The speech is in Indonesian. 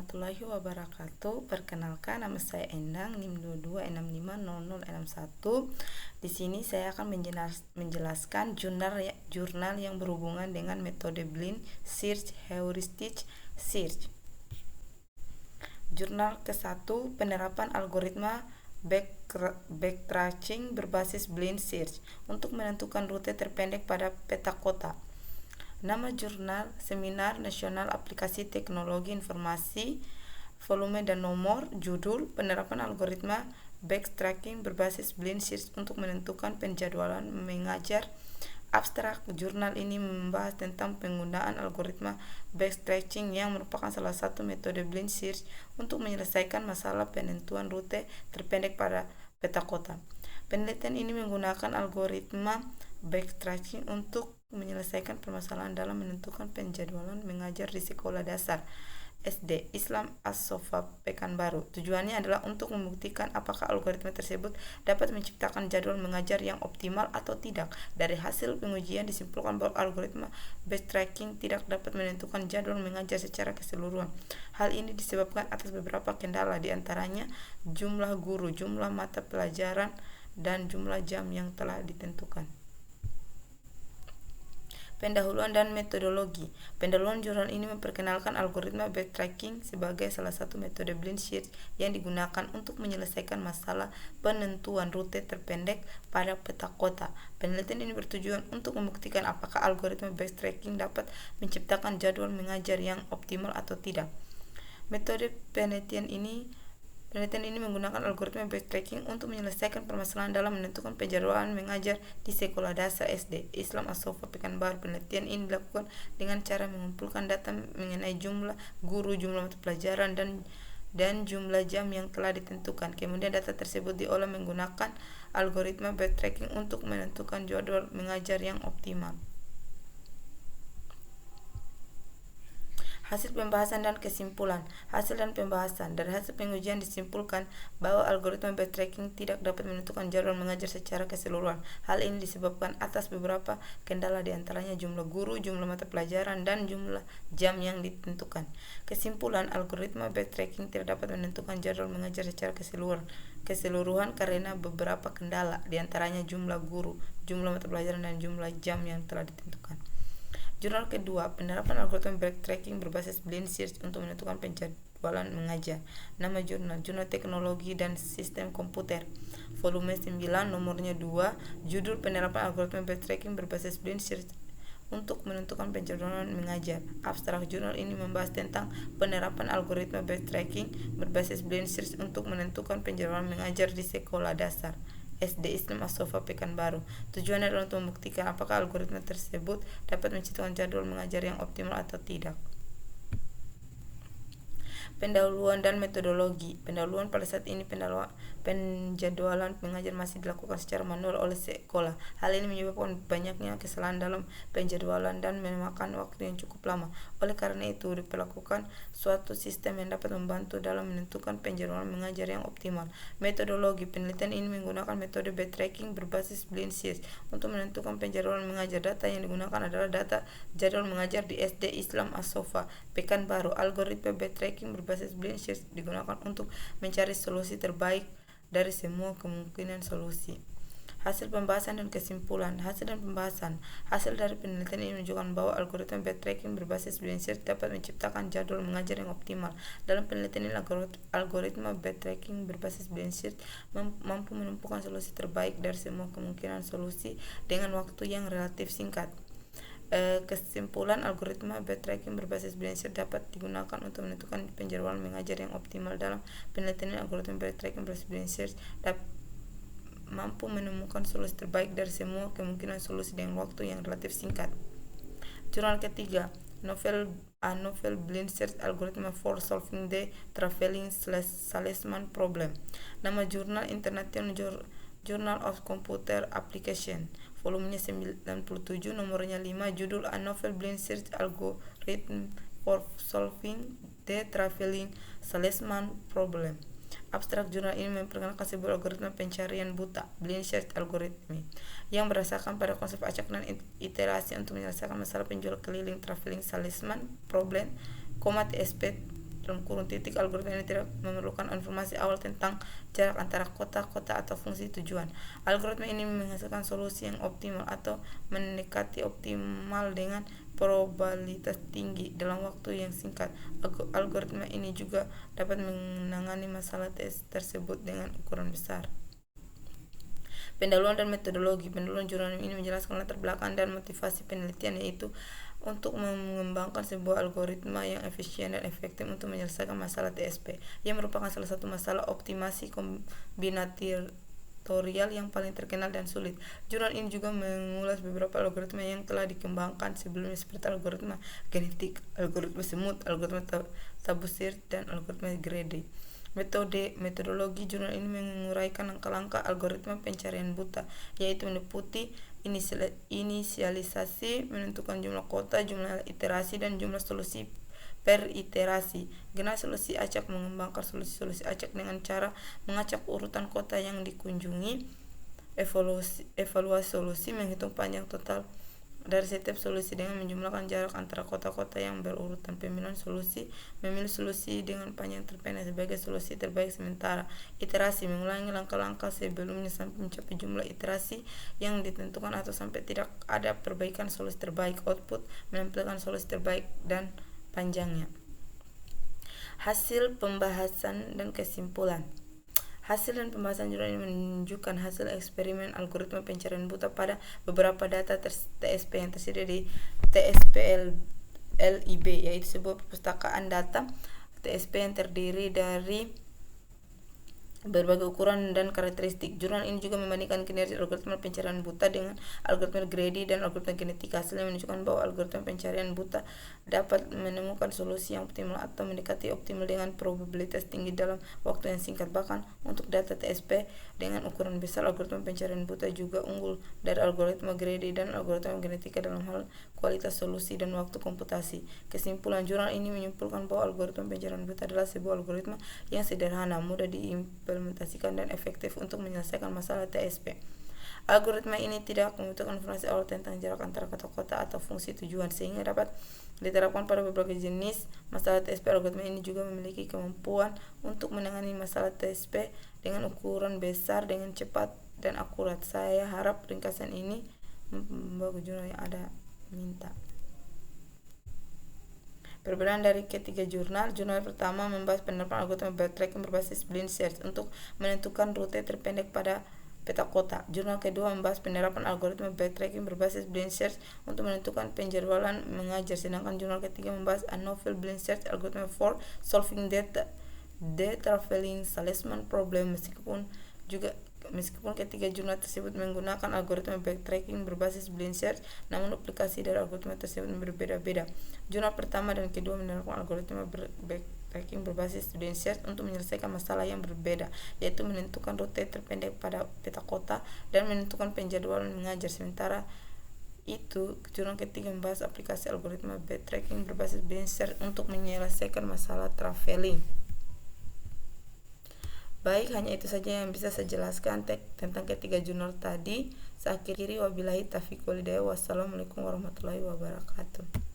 warahmatullahi wabarakatuh. Perkenalkan, nama saya Endang, NIM 22650061. Di sini saya akan menjelaskan jurnal yang berhubungan dengan metode Blind Search Heuristic Search. Jurnal ke-1, penerapan algoritma backtracking berbasis Blind Search untuk menentukan rute terpendek pada peta kota. Nama jurnal, Seminar Nasional Aplikasi Teknologi Informasi, volume dan nomor. Judul, penerapan algoritma backtracking berbasis Blind Search untuk menentukan penjadwalan mengajar. Abstrak, jurnal ini membahas tentang penggunaan algoritma backtracking yang merupakan salah satu metode Blind Search untuk menyelesaikan masalah penentuan rute terpendek pada peta kota. Penelitian ini menggunakan algoritma backtracking untuk menyelesaikan permasalahan dalam menentukan penjadwalan mengajar di sekolah dasar SD Islam As-Sofa Pekanbaru. Tujuannya adalah untuk membuktikan apakah algoritma tersebut dapat menciptakan jadwal mengajar yang optimal atau tidak. Dari hasil pengujian disimpulkan bahwa algoritma backtracking tidak dapat menentukan jadwal mengajar secara keseluruhan. Hal ini disebabkan atas beberapa kendala, diantaranya jumlah guru, jumlah mata pelajaran, dan jumlah jam yang telah ditentukan. Pendahuluan dan metodologi. Pendahuluan jurnal ini memperkenalkan algoritma backtracking sebagai salah satu metode Blind Search yang digunakan untuk menyelesaikan masalah penentuan rute terpendek pada peta kota. Penelitian ini bertujuan untuk membuktikan apakah algoritma backtracking dapat menciptakan jadwal mengajar yang optimal atau tidak. Metode penelitian ini menggunakan algoritma backtracking untuk menyelesaikan permasalahan dalam menentukan penjadwalan mengajar di sekolah dasar SD Islam As-Sofa Pekanbaru. Penelitian ini dilakukan dengan cara mengumpulkan data mengenai jumlah guru, jumlah mata pelajaran, dan jumlah jam yang telah ditentukan. Kemudian data tersebut diolah menggunakan algoritma backtracking untuk menentukan jadwal mengajar yang optimal. Hasil pembahasan dan kesimpulan. Hasil dan pembahasan. Dari hasil pengujian disimpulkan bahwa algoritma backtracking tidak dapat menentukan jadwal mengajar secara keseluruhan. Hal ini disebabkan atas beberapa kendala, diantaranya jumlah guru, jumlah mata pelajaran, dan jumlah jam yang ditentukan. Kesimpulan, algoritma backtracking tidak dapat menentukan jadwal mengajar secara keseluruhan karena beberapa kendala, diantaranya jumlah guru, jumlah mata pelajaran, dan jumlah jam yang telah ditentukan. Jurnal kedua, penerapan algoritma backtracking berbasis Blind Search untuk menentukan penjadwalan mengajar. Nama jurnal, Jurnal Teknologi dan Sistem Komputer, volume 9, nomornya 2. Judul, penerapan algoritma backtracking berbasis Blind Search untuk menentukan penjadwalan mengajar. Abstrak, jurnal ini membahas tentang penerapan algoritma backtracking berbasis Blind Search untuk menentukan penjadwalan mengajar di sekolah dasar SD Islam As-Sofa Pekanbaru. Tujuannya adalah untuk membuktikan apakah algoritma tersebut dapat menciptakan jadwal mengajar yang optimal atau tidak. Pendahuluan dan metodologi. Pendahuluan, pada saat ini penjadwalan mengajar masih dilakukan secara manual oleh sekolah. Hal ini menyebabkan banyaknya kesalahan dalam penjadwalan dan memakan waktu yang cukup lama. Oleh karena itu, diperlakukan suatu sistem yang dapat membantu dalam menentukan penjadwalan mengajar yang optimal. Metodologi. Penelitian ini menggunakan metode backtracking berbasis Blind Search untuk menentukan penjadwalan mengajar. Data yang digunakan adalah data jadwal mengajar di SD Islam As-Sofa Pekanbaru. Algoritma backtracking berbasis Blind Search digunakan untuk mencari solusi terbaik dari semua kemungkinan solusi. Hasil pembahasan dan kesimpulan. Hasil dan pembahasan. Hasil dari penelitian ini menunjukkan bahwa algoritma backtracking berbasis Blind Search dapat menciptakan jadwal mengajar yang optimal. Dalam penelitian ini, algoritma backtracking berbasis Blind Search mampu menemukan solusi terbaik dari semua kemungkinan solusi dengan waktu yang relatif singkat. Kesimpulan, algoritma backtracking berbasis Blind Search dapat digunakan untuk menentukan penjadwalan mengajar yang optimal. Dalam penelitian ini, algoritma backtracking berbasis Blind Search mampu menemukan solusi terbaik dari semua kemungkinan solusi dengan waktu yang relatif singkat. Jurnal ketiga, Novel Blind Search Algorithm for Solving the Traveling Salesman Problem. Nama jurnal, International Journal of Computer Application, volumenya 97, nomornya 5. Judul, A Novel Blind Search Algorithm for Solving the Traveling Salesman Problem. Abstrak, jurnal ini memperkenalkan sebuah algoritma pencarian buta Blind Search Algorithm yang berdasarkan pada konsep acak dan iterasi untuk menyelesaikan masalah penjual keliling Traveling Salesman Problem, TSP Algoritma ini tidak memerlukan informasi awal tentang jarak antara kota-kota atau fungsi tujuan. Algoritma ini menghasilkan solusi yang optimal atau mendekati optimal dengan probabilitas tinggi dalam waktu yang singkat. Algoritma ini juga dapat menangani masalah tersebut dengan ukuran besar. Pendahuluan dan metodologi. Pendahuluan jurnal ini menjelaskan latar belakang dan motivasi penelitian, yaitu untuk mengembangkan sebuah algoritma yang efisien dan efektif untuk menyelesaikan masalah TSP, yang merupakan salah satu masalah optimasi kombinatorial yang paling terkenal dan sulit. Jurnal ini juga mengulas beberapa algoritma yang telah dikembangkan sebelumnya seperti algoritma genetik, algoritma semut, algoritma Tabusir, dan algoritma Grady. Metodologi jurnal ini menguraikan langkah-langkah algoritma pencarian buta, yaitu meliputi inisialisasi, menentukan jumlah kota, jumlah iterasi, dan jumlah solusi per iterasi. Generasi solusi acak, mengembangkan solusi-solusi acak dengan cara mengacak urutan kota yang dikunjungi. Evaluasi solusi, menghitung panjang total dari setiap solusi dengan menjumlahkan jarak antara kota-kota yang berurutan. Pemilihan solusi, memilih solusi dengan panjang terpendek sebagai solusi terbaik sementara. Iterasi, mengulangi langkah-langkah sebelumnya sampai mencapai jumlah iterasi yang ditentukan atau sampai tidak ada perbaikan solusi terbaik. Output, menampilkan solusi terbaik dan panjangnya. Hasil pembahasan dan kesimpulan. Hasil dan pembahasan jurnal ini menunjukkan hasil eksperimen algoritma pencarian buta pada beberapa data TSP yang tersedia di TSP-LIB, yaitu sebuah perpustakaan data TSP yang terdiri dari berbagai ukuran dan karakteristik. Jurnal ini juga membandingkan kinerja algoritma pencarian buta dengan algoritma Grady dan algoritma genetika. Hasilnya menunjukkan bahwa algoritma pencarian buta dapat menemukan solusi yang optimal atau mendekati optimal dengan probabilitas tinggi dalam waktu yang singkat. Bahkan untuk data TSP dengan ukuran besar, algoritma pencarian buta juga unggul dari algoritma Grady dan algoritma genetika dalam hal kualitas solusi dan waktu komputasi. Kesimpulan, jurnal ini menyimpulkan bahwa algoritma pencarian buta adalah sebuah algoritma yang sederhana, mudah diimplementasikan, dan efektif untuk menyelesaikan masalah TSP. Algoritma ini tidak membutuhkan informasi awal tentang jarak antara kota-kota atau fungsi tujuan, sehingga dapat diterapkan pada berbagai jenis masalah TSP. Algoritma ini juga memiliki kemampuan untuk menangani masalah TSP dengan ukuran besar dengan cepat dan akurat. Saya harap ringkasan ini membawa jurnal yang ada minta. Perbedaan dari ketiga jurnal. Jurnal pertama membahas penerapan algoritma backtracking berbasis blind search untuk menentukan rute terpendek pada peta kota. Jurnal kedua membahas penerapan algoritma backtracking berbasis blind search untuk menentukan penjadwalan mengajar. Sedangkan jurnal ketiga membahas a novel blind search algorithm for solving the traveling salesman problem. Meskipun ketiga jurnal tersebut menggunakan algoritma backtracking berbasis blind search, namun aplikasi dari algoritma tersebut berbeda-beda. Jurnal pertama dan kedua menerapkan algoritma backtracking berbasis blind search untuk menyelesaikan masalah yang berbeda, yaitu menentukan rute terpendek pada peta kota dan menentukan penjadwalan mengajar. Sementara itu, jurnal ketiga membahas aplikasi algoritma backtracking berbasis blind search untuk menyelesaikan masalah traveling. Baik, hanya itu saja yang bisa saya jelaskan tentang ketiga jurnal tadi. Saya akhiri, wabillahi taufiq wal hidayah. Wassalamualaikum warahmatullahi wabarakatuh.